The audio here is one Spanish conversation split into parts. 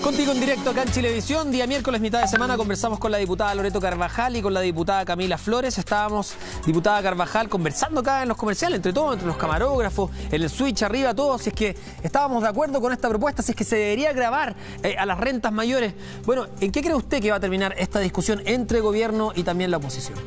Contigo en directo acá en Chilevisión, día miércoles, mitad de semana, conversamos con la diputada Loreto Carvajal y con la diputada Camila Flores. Estábamos, diputada Carvajal, conversando acá en los comerciales, entre todos, entre los camarógrafos, en el switch arriba, todos, si es que estábamos de acuerdo con esta propuesta, si es que se debería gravar a las rentas mayores. Bueno, ¿en qué cree usted que va a terminar esta discusión entre gobierno y también la oposición?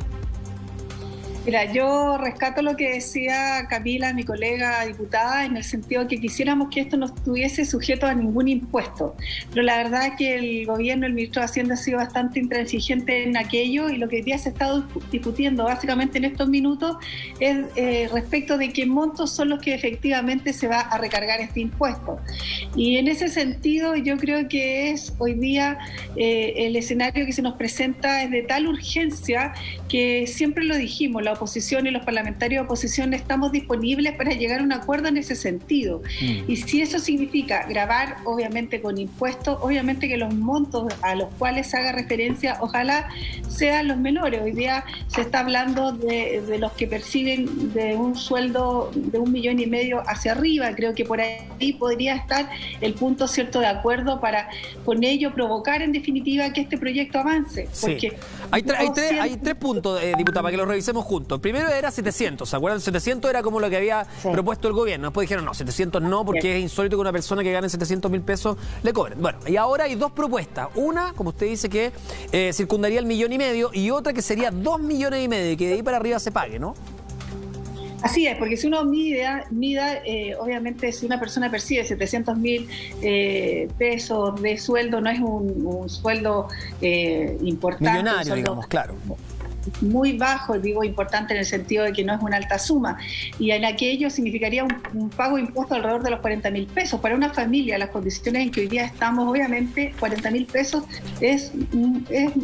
Mira, yo rescato lo que decía Camila, mi colega diputada, en el sentido de que quisiéramos que esto no estuviese sujeto a ningún impuesto. Pero la verdad es que el gobierno, el ministro de Hacienda ha sido bastante intransigente en aquello, y lo que hoy día se ha estado discutiendo básicamente en estos minutos es respecto de qué montos son los que efectivamente se va a recargar este impuesto. Y en ese sentido yo creo que es hoy día el escenario que se nos presenta es de tal urgencia que siempre lo dijimos, la oposición y los parlamentarios de oposición estamos disponibles para llegar a un acuerdo en ese sentido. Y si eso significa gravar, obviamente con impuestos, obviamente que los montos a los cuales se haga referencia, ojalá sean los menores. Hoy día se está hablando de los que perciben de un sueldo de 1,5 millones hacia arriba. Creo que por ahí podría estar el punto cierto de acuerdo para con ello provocar en definitiva que este proyecto avance. Porque sí. Hay tres puntos, diputada, para que los revisemos juntos. Primero era 700, ¿se acuerdan? 700 era como lo que había propuesto el gobierno. Después dijeron, no, 700 no, porque es insólito que una persona que gane 700.000 pesos le cobren. Bueno, y ahora hay dos propuestas. Una, como usted dice, que circundaría el 1,5 millones, y otra que sería 2,5 millones, y que de ahí para arriba se pague, ¿no? Así es, porque si uno mida obviamente si una persona percibe 700.000 pesos de sueldo, no es un sueldo importante. Millonario, sueldo, digamos, claro. Muy bajo, digo importante en el sentido de que no es una alta suma, y en aquello significaría un pago de impuestos alrededor de los 40.000 pesos. Para una familia, las condiciones en que hoy día estamos, obviamente 40.000 pesos es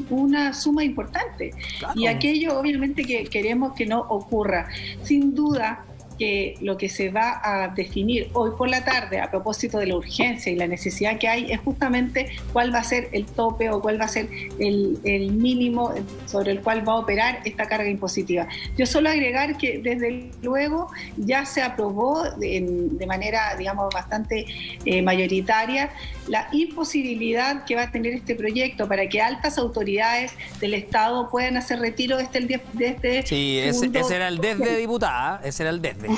una suma importante. Claro. Y aquello obviamente que queremos que no ocurra. Sin duda que lo que se va a definir hoy por la tarde a propósito de la urgencia y la necesidad que hay es justamente cuál va a ser el tope o cuál va a ser el mínimo sobre el cual va a operar esta carga impositiva. Yo solo agregar que desde luego ya se aprobó de manera, digamos, bastante mayoritaria la imposibilidad que va a tener este proyecto para que altas autoridades del Estado puedan hacer retiro de este sí, ese era el desde, diputada, ese era el desde.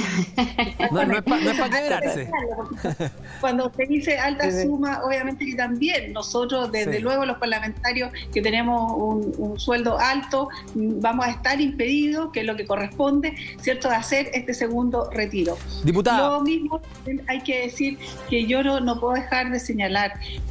No es para quebrarse. Cuando se dice alta suma, obviamente que también nosotros, desde luego los parlamentarios que tenemos un sueldo alto, vamos a estar impedidos, que es lo que corresponde, ¿cierto?, de hacer este segundo retiro. Diputada. Lo mismo hay que decir que yo no puedo dejar de señalar.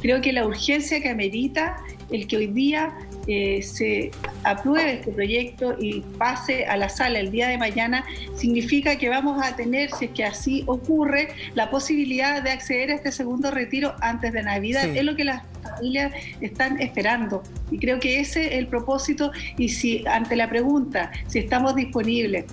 Creo que la urgencia que amerita el que hoy día se apruebe este proyecto y pase a la sala el día de mañana, significa que vamos a tener, si es que así ocurre, la posibilidad de acceder a este segundo retiro antes de Navidad. Sí. Es lo que las familias están esperando, y creo que ese es el propósito. Y si ante la pregunta si estamos disponibles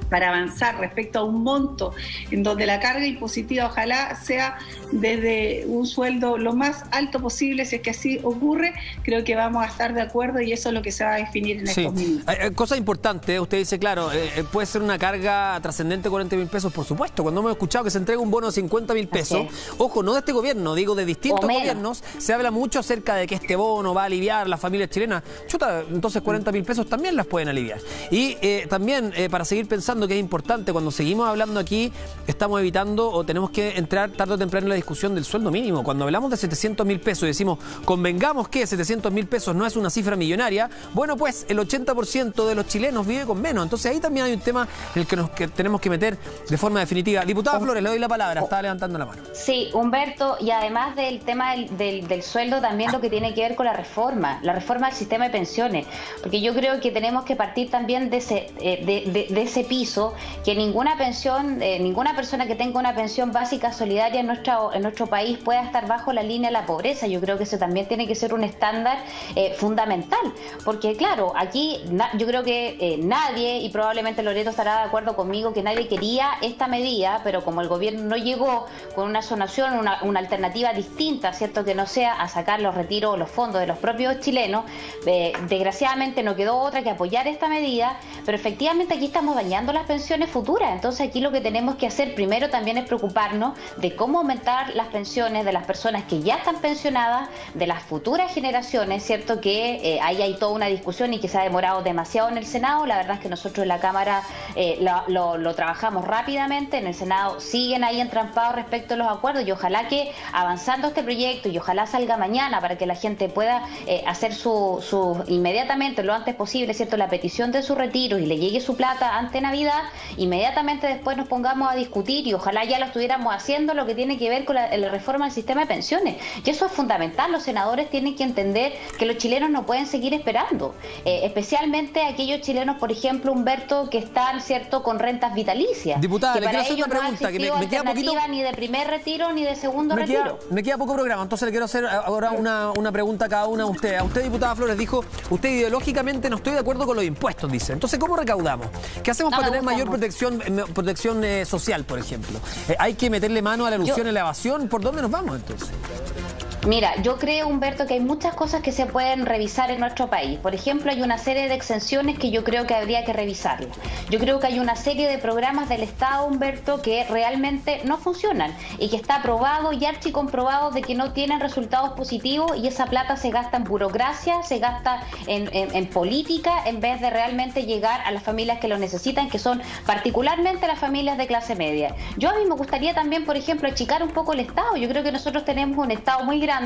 para avanzar respecto a un monto en donde la carga impositiva ojalá sea desde un sueldo lo más alto posible, si es que así ocurre, creo que vamos a estar de acuerdo, y eso es lo que se va a definir en estos minutos. Cosa importante, usted dice, claro, puede ser una carga trascendente, 40.000 pesos, por supuesto. Cuando hemos escuchado que se entrega un bono de 50.000 pesos, ojo, no de este gobierno, digo de distintos gobiernos, se habla mucho acerca de que este bono va a aliviar a las familias chilenas. Chuta, entonces 40.000 pesos también las pueden aliviar. Y también, para seguir pensando que es importante, cuando seguimos hablando aquí, estamos evitando o tenemos que entrar tarde o temprano en la discusión del sueldo mínimo. Cuando hablamos de 700.000 pesos y decimos, convengamos que 700.000 pesos no es una cifra millonaria, bueno, pues el 80% de los chilenos vive con menos. Entonces ahí también hay un tema en el que tenemos que meter de forma definitiva. Diputada Flores, le doy la palabra, estaba levantando la mano. Sí, Humberto, y además del tema del sueldo, también lo que tiene que ver con la reforma del sistema de pensiones, porque yo creo que tenemos que partir también de ese piso, que ninguna pensión, ninguna persona que tenga una pensión básica solidaria en nuestro país pueda estar bajo la línea de la pobreza. Yo creo que eso también tiene que ser un estándar fundamental, porque claro, aquí yo creo que nadie, y probablemente Loreto estará de acuerdo conmigo, que nadie quería esta medida, pero como el gobierno no llegó con una solución, una alternativa distinta, ¿cierto?, que no sea a sacar los retiros o los fondos de los propios chilenos, desgraciadamente no quedó otra que apoyar esta medida, pero efectivamente aquí estamos dañando las pensiones futuras. Entonces aquí lo que tenemos que hacer primero también es preocuparnos de cómo aumentar las pensiones de las personas que ya están pensionadas, de las futuras generaciones, ¿cierto? Que ahí hay toda una discusión y que se ha demorado demasiado en el Senado. La verdad es que nosotros en la Cámara lo trabajamos rápidamente, en el Senado siguen ahí entrampados respecto a los acuerdos, y ojalá que avanzando este proyecto, y ojalá salga mañana para que la gente pueda hacer inmediatamente, lo antes posible, ¿cierto?, la petición de su retiro y le llegue su plata ante Navidad, inmediatamente después nos pongamos a discutir, y ojalá ya lo estuviéramos haciendo, lo que tiene que ver con la reforma del sistema de pensiones. Y eso es fundamental. Los senadores tienen que entender que los chilenos no pueden seguir esperando, especialmente aquellos chilenos, por ejemplo, Humberto, que están, ¿cierto?, con rentas vitalicias. Diputada, que le quiero hacer una pregunta, que me queda poquito, ni de primer retiro ni de segundo retiro. Me queda poco programa, entonces le quiero hacer ahora una pregunta a cada una de ustedes. A usted, diputada Flores, dijo, usted ideológicamente no estoy de acuerdo con los impuestos, dice. Entonces, ¿cómo recaudamos? ¿Qué hacemos para tener mayor protección social, por ejemplo? ¿Hay que meterle mano a la ilusión y la evasión? ¿Por dónde nos vamos entonces? Mira, yo creo, Humberto, que hay muchas cosas que se pueden revisar en nuestro país. Por ejemplo, hay una serie de exenciones que yo creo que habría que revisarlas. Yo creo que hay una serie de programas del Estado, Humberto, que realmente no funcionan y que está probado y archicomprobado de que no tienen resultados positivos, y esa plata se gasta en burocracia, se gasta en política, en vez de realmente llegar a las familias que lo necesitan, que son particularmente las familias de clase media. Yo a mí me gustaría también, por ejemplo, achicar un poco el Estado. Yo creo que nosotros tenemos un Estado muy grande,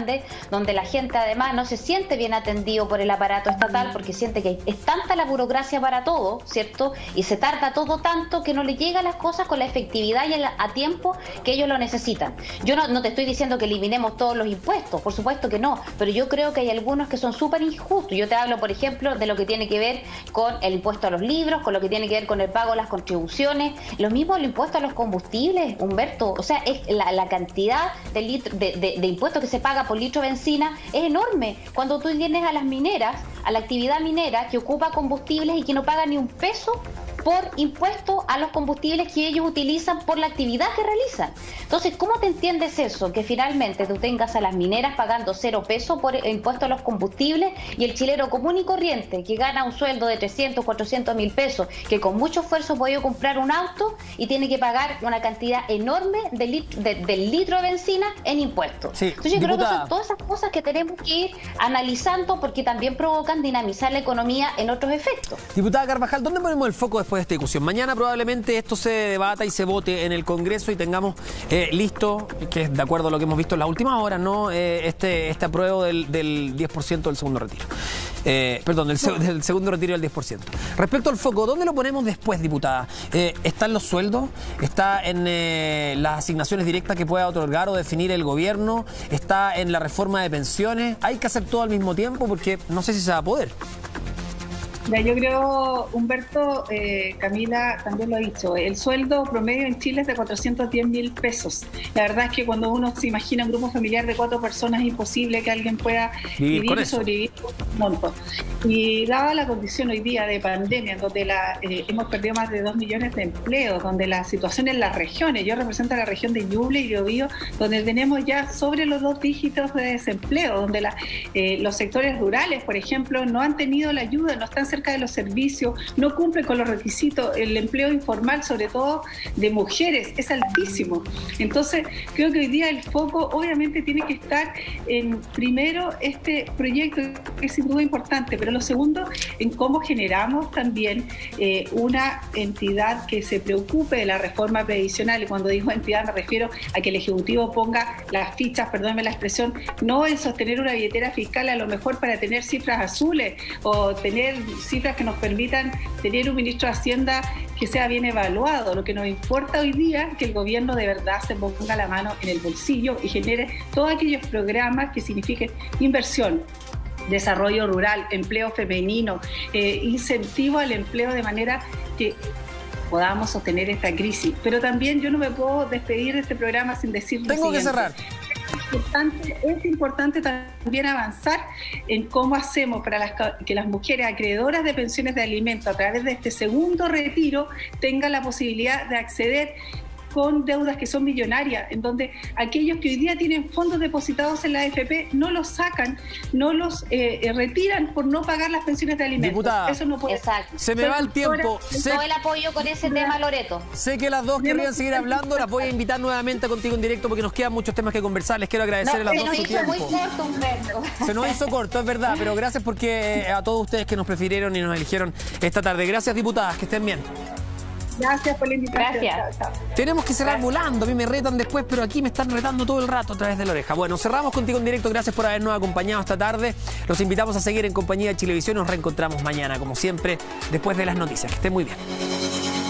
donde la gente además no se siente bien atendido por el aparato estatal, porque siente que es tanta la burocracia para todo, ¿cierto? Y se tarda todo tanto que no le llegan las cosas con la efectividad y a tiempo que ellos lo necesitan. Yo no te estoy diciendo que eliminemos todos los impuestos, por supuesto que no, pero yo creo que hay algunos que son súper injustos. Yo te hablo, por ejemplo, de lo que tiene que ver con el impuesto a los libros, con lo que tiene que ver con el pago de las contribuciones, lo mismo el impuesto a los combustibles, Humberto. O sea, es la cantidad de impuestos que se paga por litro de benzina es enorme. Cuando tú tienes a las mineras, a la actividad minera que ocupa combustibles y que no paga ni un peso por impuesto a los combustibles que ellos utilizan por la actividad que realizan. Entonces, ¿cómo te entiendes eso? Que finalmente tú tengas a las mineras pagando 0 pesos por impuesto a los combustibles, y el chileno común y corriente que gana un sueldo de 300, 400 mil pesos, que con mucho esfuerzo puede comprar un auto y tiene que pagar una cantidad enorme del litro de benzina en impuestos. Sí, entonces yo creo que son todas esas cosas que tenemos que ir analizando, porque también provocan dinamizar la economía en otros efectos. Diputada Carvajal, ¿dónde ponemos el foco después de esta discusión? Mañana probablemente esto se debata y se vote en el Congreso y tengamos listo, que es de acuerdo a lo que hemos visto en las últimas horas, ¿no? Este apruebo del 10% del segundo retiro. Perdón, del segundo retiro del 10%. Respecto al foco, ¿dónde lo ponemos después, diputada? ¿Está en los sueldos? ¿Está en las asignaciones directas que pueda otorgar o definir el gobierno? ¿Está en la reforma de pensiones? ¿Hay que hacer todo al mismo tiempo? Porque no sé si se va a poder. Yo creo, Humberto, Camila también lo ha dicho, el sueldo promedio en Chile es de 410 mil pesos. La verdad es que cuando uno se imagina un grupo familiar de 4 personas es imposible que alguien pueda vivir y sobrevivir con un monto. Y dada la condición hoy día de pandemia, donde hemos perdido más de 2 millones de empleos, donde la situación en las regiones, yo represento a la región de Ñuble y Biobío, donde tenemos ya sobre los 2 dígitos de desempleo, donde los sectores rurales, por ejemplo, no han tenido la ayuda, no están cerca de los servicios, no cumple con los requisitos, el empleo informal, sobre todo de mujeres, es altísimo. Entonces, creo que hoy día el foco obviamente tiene que estar en, primero, este proyecto que es sin duda importante, pero lo segundo, en cómo generamos también una entidad que se preocupe de la reforma previsional. Y cuando digo entidad me refiero a que el Ejecutivo ponga las fichas, perdónenme la expresión, no en sostener una billetera fiscal a lo mejor para tener cifras azules o tener cifras que nos permitan tener un ministro de Hacienda que sea bien evaluado. Lo que nos importa hoy día es que el gobierno de verdad se ponga la mano en el bolsillo y genere todos aquellos programas que signifiquen inversión, desarrollo rural, empleo femenino, incentivo al empleo, de manera que podamos sostener esta crisis. Pero también yo no me puedo despedir de este programa sin decir lo siguiente. Que cerrar. Es importante también avanzar en cómo hacemos para que las mujeres acreedoras de pensiones de alimentos a través de este segundo retiro tengan la posibilidad de acceder con deudas que son millonarias, en donde aquellos que hoy día tienen fondos depositados en la AFP no los sacan, no los retiran por no pagar las pensiones de alimentos. Diputada, eso no puede. Exacto. Se me va el tiempo. Todo el apoyo con ese tema, Loreto. Sé que las dos querrían seguir hablando, las voy a invitar nuevamente contigo en directo porque nos quedan muchos temas que conversar. Les quiero agradecer a las dos su tiempo. Se nos hizo muy corto, Humberto. Se nos hizo corto, es verdad, pero gracias porque a todos ustedes que nos prefirieron y nos eligieron esta tarde. Gracias, diputadas, que estén bien. Gracias por la invitación. Gracias. Chao, chao. Tenemos que cerrar volando, a mí me retan después, pero aquí me están retando todo el rato a través de la oreja. Bueno, cerramos contigo en directo, gracias por habernos acompañado esta tarde. Los invitamos a seguir en compañía de Chilevisión, nos reencontramos mañana, como siempre, después de las noticias. Que estén muy bien.